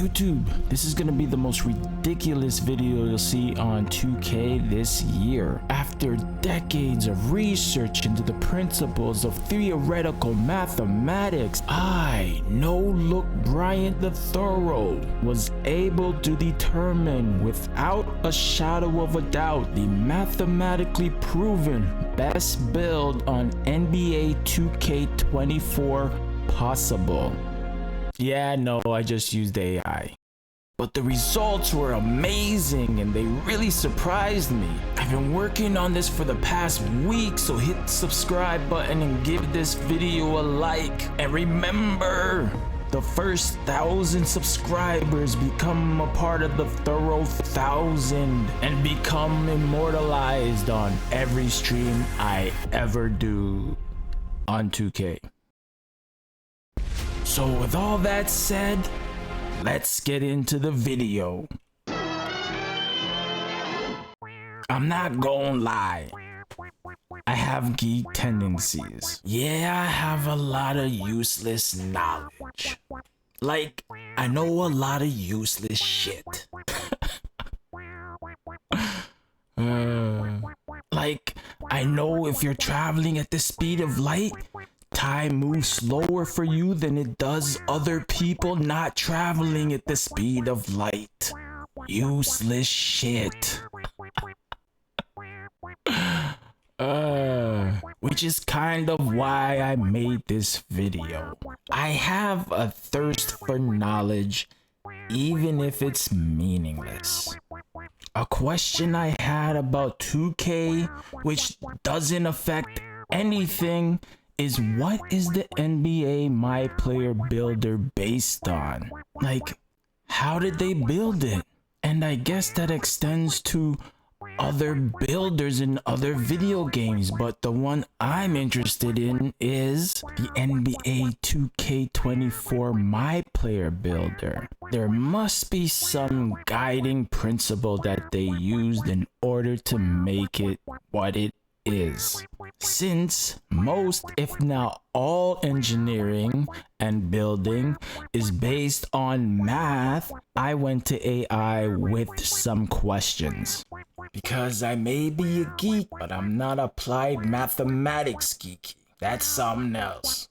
YouTube, this is gonna be the most ridiculous video you'll see on 2K this year. After decades of research into the principles of theoretical mathematics, I, No Look Bryant the Thorough, was able to determine without a shadow of a doubt the mathematically proven best build on NBA 2K24 possible. Yeah, no, I just used AI. But the results were amazing and they really surprised me. I've been working on this for the past week, so hit the subscribe button and give this video a like. And remember, the first 1,000 subscribers become a part of the Thorough 1,000 and become immortalized on every stream I ever do on 2K. So with all that said, let's get into the video. I'm not gonna lie, I have geek tendencies. Yeah, I have a lot of useless knowledge. Like, I know a lot of useless shit. Like, I know if you're traveling at the speed of light, time moves slower for you than it does other people not traveling at the speed of light. Useless shit. Which is kind of why I made this video. I have a thirst for knowledge, even if it's meaningless. A question I had about 2K, which doesn't affect anything, is what is the NBA My Player Builder based on? Like, how did they build it? And I guess that extends to other builders in other video games, but the one I'm interested in is the NBA 2K24 My Player Builder. There must be some guiding principle that they used in order to make it what it is. Since most, if not all, engineering and building is based on math, I went to AI with some questions. Because I may be a geek, but I'm not applied mathematics geeky. That's something else.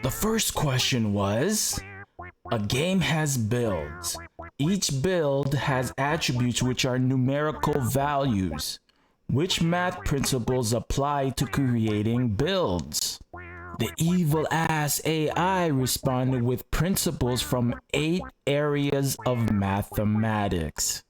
The first question was, a game has builds. Each build has attributes which are numerical values. Which math principles apply to creating builds? The evil ass AI responded with principles from 8 areas of mathematics.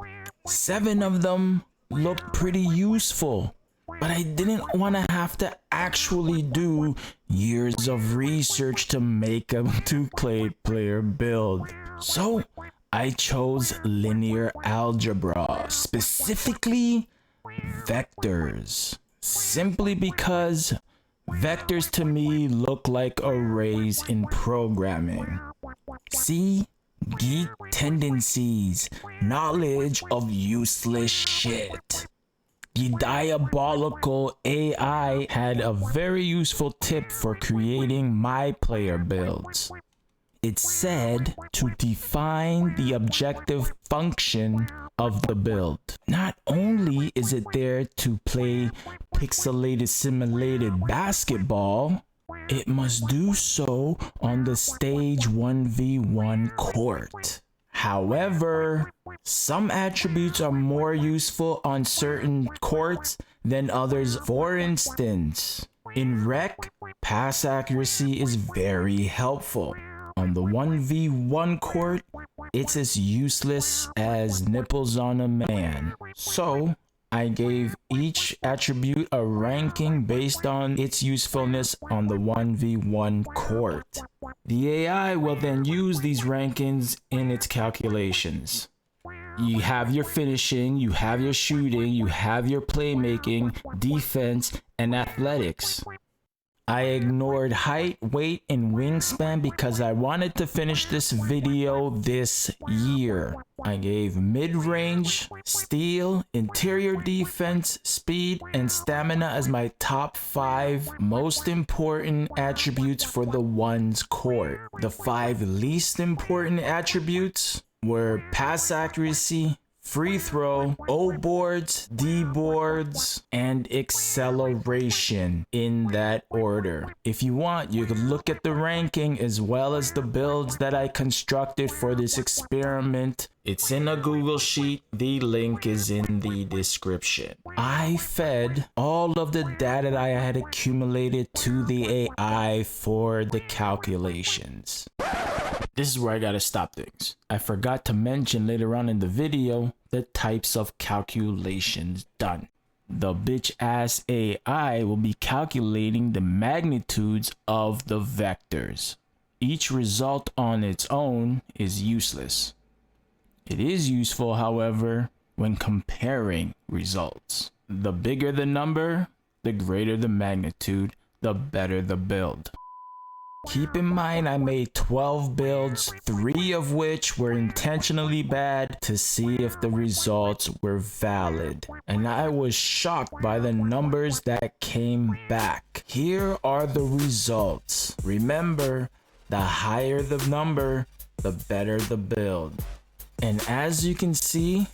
7 of them looked pretty useful, but I didn't want to have to actually do years of research to make a 2K player build. So I chose linear algebra, specifically vectors, simply because vectors to me look like arrays in programming. See? Geek tendencies, knowledge of useless shit. The diabolical AI had a very useful tip for creating my player builds. It said to define the objective function of the build. Not only is it there to play pixelated simulated basketball, it must do so on the stage 1v1 court. However, some attributes are more useful on certain courts than others. For instance, in rec, pass accuracy is very helpful. On the 1v1 court, it's as useless as nipples on a man. So, I gave each attribute a ranking based on its usefulness on the 1v1 court. The AI will then use these rankings in its calculations. You have your finishing, you have your shooting, you have your playmaking, defense, and athletics. I ignored height, weight, and wingspan because I wanted to finish this video this year. I gave mid-range, steal, interior defense, speed, and stamina as my top 5 most important attributes for the ones court. The 5 least important attributes were pass accuracy, free throw, O boards, D boards, and acceleration in that order. If you want, you could look at the ranking as well as the builds that I constructed for this experiment. It's in a Google Sheet. The link is in the description. I fed all of the data that I had accumulated to the AI for the calculations. This is where I gotta stop things. I forgot to mention later on in the video the types of calculations done. The bitch ass AI will be calculating the magnitudes of the vectors. Each result on its own is useless. It is useful, however, when comparing results. The bigger the number, the greater the magnitude, the better the build. Keep in mind I made 12 builds, 3 of which were intentionally bad to see if the results were valid. And I was shocked by the numbers that came back. Here are the results. Remember, the higher the number, the better the build. And as you can see,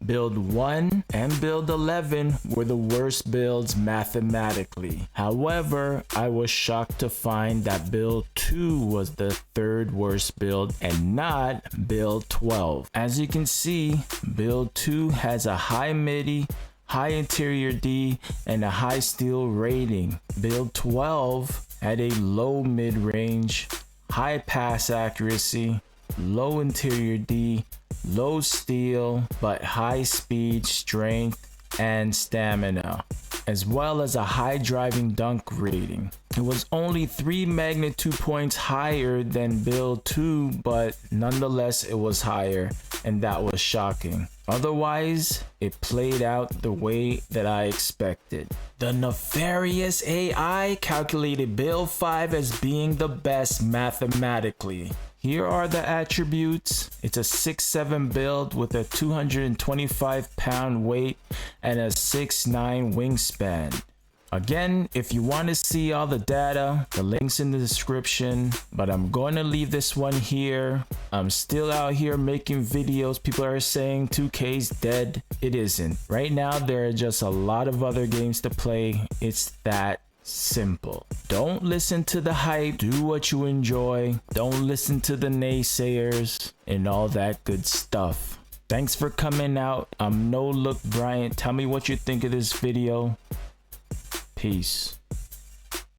Build 1 and Build 11 were the worst builds mathematically. However, I was shocked to find that Build 2 was the third worst build and not Build 12. As you can see, Build 2 has a high MIDI, high interior D, and a high steal rating. Build 12 had a low mid-range, high pass accuracy, low interior D, low steal, but high speed, strength, and stamina, as well as a high driving dunk rating. It was only 3 magnitude points higher than Build 2, but nonetheless it was higher, and that was shocking. Otherwise, it played out the way that I expected. The nefarious AI calculated Build 5 as being the best mathematically. Here are the attributes. It's a 6'7" build with a 225-pound weight and a 6'9" wingspan. Again, if you want to see all the data, the link's in the description, but I'm going to leave this one here. I'm still out here making videos. People are saying 2K's dead. It isn't. Right now, there are just a lot of other games to play. It's that simple. Don't listen to the hype. Do what you enjoy. Don't listen to the naysayers and all that good stuff. Thanks for coming out. I'm No Look Bryant. Tell me what you think of this video. Peace.